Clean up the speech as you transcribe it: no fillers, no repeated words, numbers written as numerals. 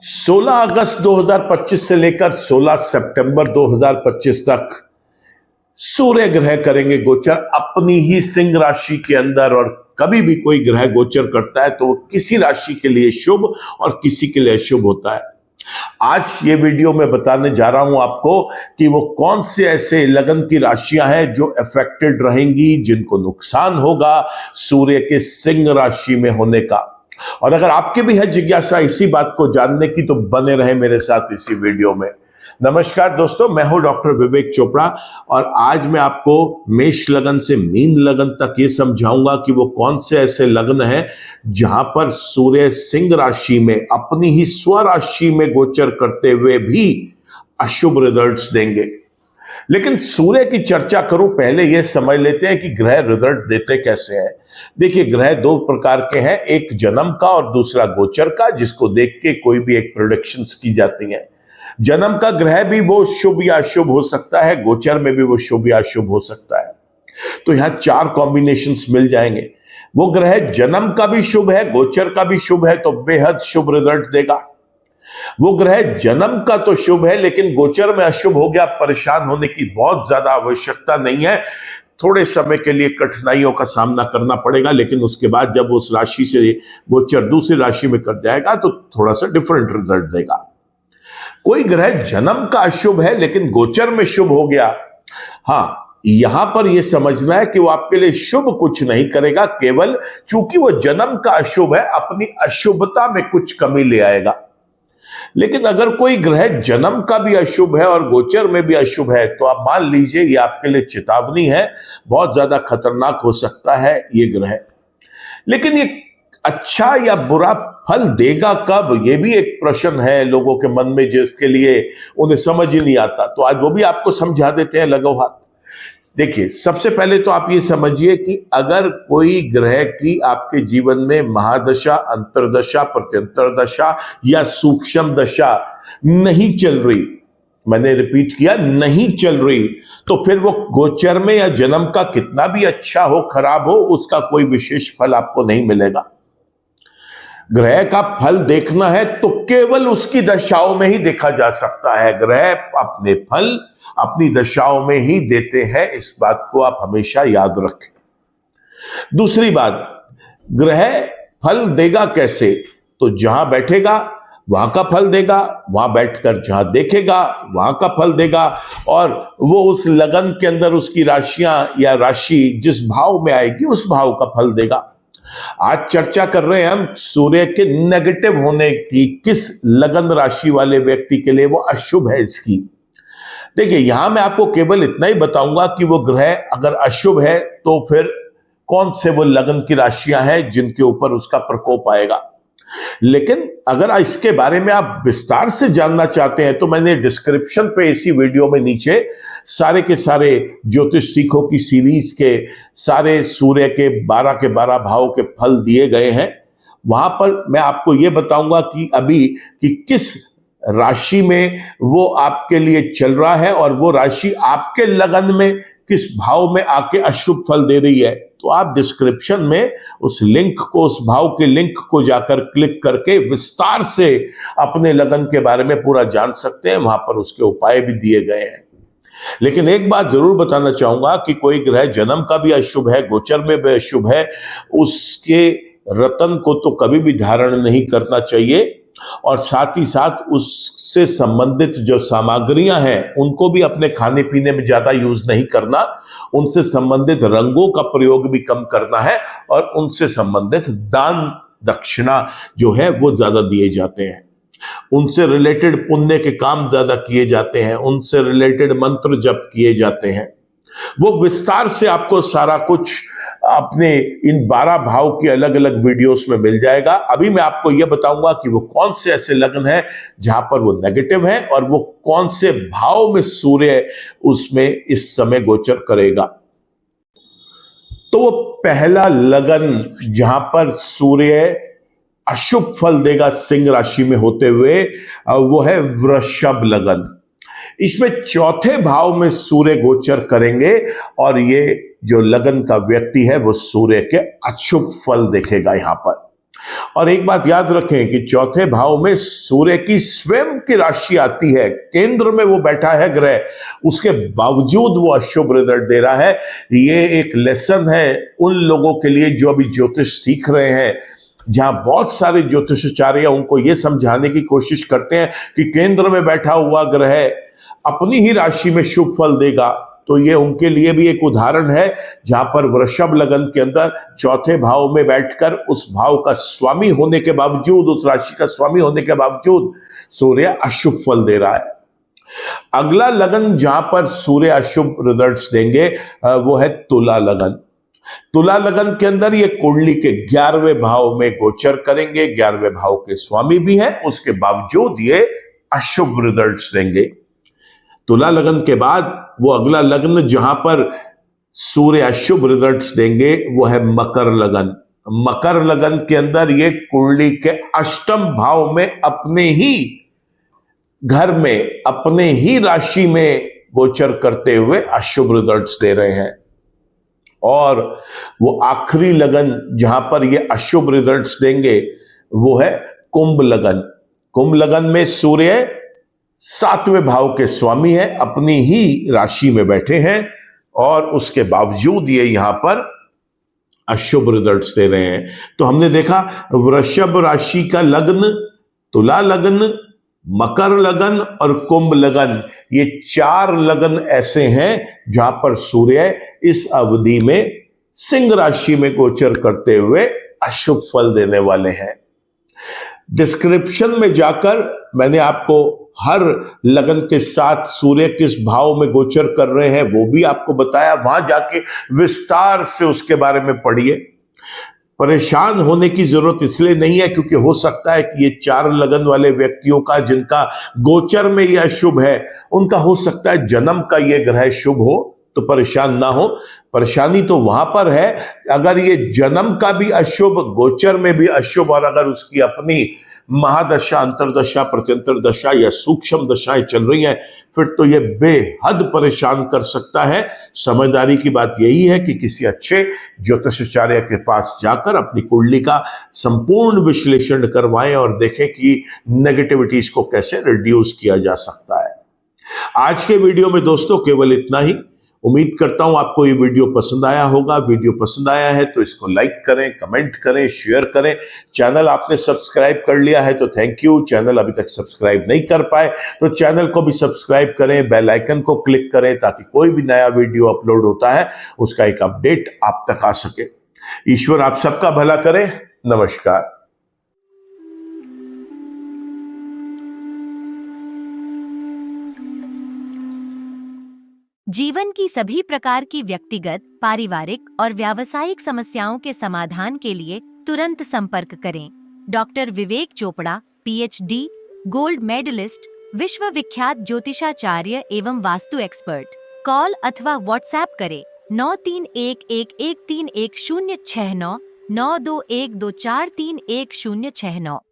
सोलह अगस्त 2025 से लेकर 16 सितंबर 2025 तक सूर्य ग्रह करेंगे गोचर अपनी ही सिंह राशि के अंदर। और कभी भी कोई ग्रह गोचर करता है तो वो किसी राशि के लिए शुभ और किसी के लिए अशुभ होता है। आज ये वीडियो में बताने जा रहा हूं आपको कि वो कौन से ऐसे लगन की राशियां हैं जो अफेक्टेड रहेंगी, जिनको नुकसान होगा सूर्य के सिंह राशि में होने का। और अगर आपके भी है जिज्ञासा इसी बात को जानने की तो बने रहे मेरे साथ इसी वीडियो में। नमस्कार दोस्तों, मैं हूं डॉक्टर विवेक चोपड़ा और आज मैं आपको मेष लगन से मीन लगन तक ये समझाऊंगा कि वो कौन से ऐसे लग्न हैं जहां पर सूर्य सिंह राशि में अपनी ही स्वराशि में गोचर करते हुए भी अशुभ रिजल्ट्स देंगे। लेकिन सूर्य की चर्चा करूं पहले यह समझ लेते हैं कि ग्रह रिजल्ट देते कैसे हैं। देखिए, ग्रह दो प्रकार के हैं, एक जन्म का और दूसरा गोचर का, जिसको देख के कोई भी एक प्रेडिक्शंस की जाती हैं। जन्म का ग्रह भी वो शुभ या अशुभ हो सकता है, गोचर में भी वो शुभ या अशुभ हो सकता है। तो यहां चार कॉम्बिनेशंस मिल जाएंगे। वो ग्रह जन्म का भी शुभ है, गोचर का भी शुभ है तो बेहद शुभ रिजल्ट देगा। वो ग्रह जन्म का तो शुभ है लेकिन गोचर में अशुभ हो गया, परेशान होने की बहुत ज्यादा आवश्यकता नहीं है। थोड़े समय के लिए कठिनाइयों का सामना करना पड़ेगा, लेकिन उसके बाद जब उस राशि से गोचर दूसरी राशि में कर जाएगा तो थोड़ा सा डिफरेंट रिजल्ट देगा। कोई ग्रह जन्म का अशुभ है लेकिन गोचर में शुभ हो गया, हाँ, यहां पर यह समझना है कि वो आपके लिए शुभ कुछ नहीं करेगा, केवल चूंकि वो जन्म का अशुभ है अपनी अशुभता में कुछ कमी ले आएगा। लेकिन अगर कोई ग्रह जन्म का भी अशुभ है और गोचर में भी अशुभ है तो आप मान लीजिए ये आपके लिए चेतावनी है, बहुत ज्यादा खतरनाक हो सकता है ये ग्रह। लेकिन ये अच्छा या बुरा फल देगा कब, ये भी एक प्रश्न है लोगों के मन में, जिसके लिए उन्हें समझ ही नहीं आता। तो आज वो भी आपको समझा देते हैं लगो हाथ। देखिए, सबसे पहले तो आप ये समझिए कि अगर कोई ग्रह की आपके जीवन में महादशा, अंतरदशा, प्रत्यंतर दशा या सूक्ष्म दशा नहीं चल रही, मैंने रिपीट किया, नहीं चल रही, तो फिर वो गोचर में या जन्म का कितना भी अच्छा हो खराब हो, उसका कोई विशेष फल आपको नहीं मिलेगा। ग्रह का फल देखना है तो केवल उसकी दशाओं में ही देखा जा सकता है। ग्रह अपने फल अपनी दशाओं में ही देते हैं, इस बात को आप हमेशा याद रखें। दूसरी बात, ग्रह फल देगा कैसे, तो जहां बैठेगा वहां का फल देगा, वहां बैठकर जहां देखेगा वहां का फल देगा, और वो उस लगन के अंदर उसकी राशियां या राशि जिस भाव में आएगी उस भाव का फल देगा। आज चर्चा कर रहे हैं हम सूर्य के नेगेटिव होने की, किस लगन राशि वाले व्यक्ति के लिए वो अशुभ है इसकी। देखिए, यहां मैं आपको केवल इतना ही बताऊंगा कि वो ग्रह अगर अशुभ है तो फिर कौन से वो लगन की राशियां हैं जिनके ऊपर उसका प्रकोप आएगा। लेकिन अगर इसके बारे में आप विस्तार से जानना चाहते हैं तो मैंने डिस्क्रिप्शन पे इसी वीडियो में नीचे सारे के सारे ज्योतिष सीखो की सीरीज के सारे सूर्य के 12 भाव के फल दिए गए हैं। वहां पर मैं आपको यह बताऊंगा कि अभी कि किस राशि में वो आपके लिए चल रहा है और वो राशि आपके लगन में किस भाव में आके अशुभ फल दे रही है। तो आप डिस्क्रिप्शन में उस लिंक को, उस भाव के लिंक को जाकर क्लिक करके विस्तार से अपने लगन के बारे में पूरा जान सकते हैं। वहां पर उसके उपाय भी दिए गए हैं। लेकिन एक बात जरूर बताना चाहूंगा कि कोई ग्रह जन्म का भी अशुभ है, गोचर में भी अशुभ है, उसके रतन को तो कभी भी धारण नहीं करना चाहिए, और साथ ही साथ उससे संबंधित जो सामग्रियां हैं उनको भी अपने खाने पीने में ज्यादा यूज नहीं करना, उनसे संबंधित रंगों का प्रयोग भी कम करना है, और उनसे संबंधित दान दक्षिणा जो है वो ज्यादा दिए जाते हैं। उनसे रिलेटेड पुण्य के काम ज्यादा किए जाते हैं, उनसे रिलेटेड मंत्र जप किए जाते हैं। वो विस्तार से आपको सारा कुछ अपने इन 12 भाव की अलग अलग वीडियोस में मिल जाएगा। अभी मैं आपको यह बताऊंगा कि वो कौन से ऐसे लगन हैं जहां पर वो नेगेटिव है और वो कौन से भाव में सूर्य उसमें इस समय गोचर करेगा। तो वो पहला लगन जहां पर सूर्य अशुभ फल देगा सिंह राशि में होते हुए, वो है वृषभ लगन। इसमें चौथे भाव में सूर्य गोचर करेंगे और ये जो लगन का व्यक्ति है वो सूर्य के अशुभ फल देखेगा यहां पर। और एक बात याद रखें कि चौथे भाव में सूर्य की स्वयं की राशि आती है, केंद्र में वो बैठा है ग्रह, उसके बावजूद वो अशुभ रिजल्ट दे रहा है। ये एक लेसन है उन लोगों के लिए जो अभी ज्योतिष सीख रहे हैं, जहां बहुत सारे ज्योतिषाचार्य उनको ये समझाने की कोशिश करते हैं कि केंद्र में बैठा हुआ ग्रह अपनी ही राशि में शुभ फल देगा। तो ये उनके लिए भी एक उदाहरण है जहां पर वृषभ लगन के अंदर चौथे भाव में बैठकर उस भाव का स्वामी होने के बावजूद, उस राशि का स्वामी होने के बावजूद सूर्य अशुभ फल दे रहा है। अगला लगन जहां पर सूर्य अशुभ रिजल्ट्स देंगे वो है तुला लगन। तुला लगन के अंदर ये कुंडली के 11वें भाव में गोचर करेंगे, 11वें भाव के स्वामी भी हैं, उसके बावजूद ये अशुभ रिजल्ट्स देंगे। तुला लगन के बाद वो अगला लग्न जहां पर सूर्य अशुभ रिजल्ट्स देंगे वो है मकर लगन। मकर लगन के अंदर ये कुंडली के अष्टम भाव में अपने ही घर में, अपने ही राशि में गोचर करते हुए अशुभ रिजल्ट्स दे रहे हैं। और वो आखिरी लगन जहां पर ये अशुभ रिजल्ट्स देंगे वो है कुंभ लगन। कुंभ लगन में सूर्य 7वें भाव के स्वामी है, अपनी ही राशि में बैठे हैं और उसके बावजूद ये यहां पर अशुभ रिजल्ट्स दे रहे हैं। तो हमने देखा वृषभ राशि का लग्न, तुला लगन, मकर लगन और कुंभ लगन, ये 4 लगन ऐसे हैं जहां पर सूर्य इस अवधि में सिंह राशि में गोचर करते हुए अशुभ फल देने वाले हैं। डिस्क्रिप्शन में जाकर मैंने आपको हर लगन के साथ सूर्य किस भाव में गोचर कर रहे हैं वो भी आपको बताया, वहां जाके विस्तार से उसके बारे में पढ़िए। परेशान होने की जरूरत इसलिए नहीं है क्योंकि हो सकता है कि ये 4 लगन वाले व्यक्तियों का जिनका गोचर में यह शुभ है, उनका हो सकता है जन्म का ये ग्रह शुभ हो, तो परेशान ना हो। परेशानी तो वहां पर है अगर ये जन्म का भी अशुभ, गोचर में भी अशुभ और अगर उसकी अपनी महादशा, अंतरदशा, प्रत्यंतर दशा या सूक्ष्म दशाएं चल रही हैं, फिर तो ये बेहद परेशान कर सकता है। समझदारी की बात यही है कि किसी अच्छे ज्योतिषाचार्य के पास जाकर अपनी कुंडली का संपूर्ण विश्लेषण करवाएं और देखें कि नेगेटिविटीज को कैसे रिड्यूस किया जा सकता है। आज के वीडियो में दोस्तों केवल इतना ही। उम्मीद करता हूं आपको ये वीडियो पसंद आया होगा। वीडियो पसंद आया है तो इसको लाइक करें, कमेंट करें, शेयर करें। चैनल आपने सब्सक्राइब कर लिया है तो थैंक यू। चैनल अभी तक सब्सक्राइब नहीं कर पाए तो चैनल को भी सब्सक्राइब करें, बेल आइकन को क्लिक करें ताकि कोई भी नया वीडियो अपलोड होता है उसका एक अपडेट आप तक आ सके। ईश्वर आप सबका भला करे। नमस्कार। जीवन की सभी प्रकार की व्यक्तिगत, पारिवारिक और व्यावसायिक समस्याओं के समाधान के लिए तुरंत संपर्क करें। डॉक्टर विवेक चोपड़ा, PhD, गोल्ड मेडलिस्ट, विश्व विख्यात ज्योतिषाचार्य एवं वास्तु एक्सपर्ट। कॉल अथवा व्हाट्सएप करें 9311131069 921243169।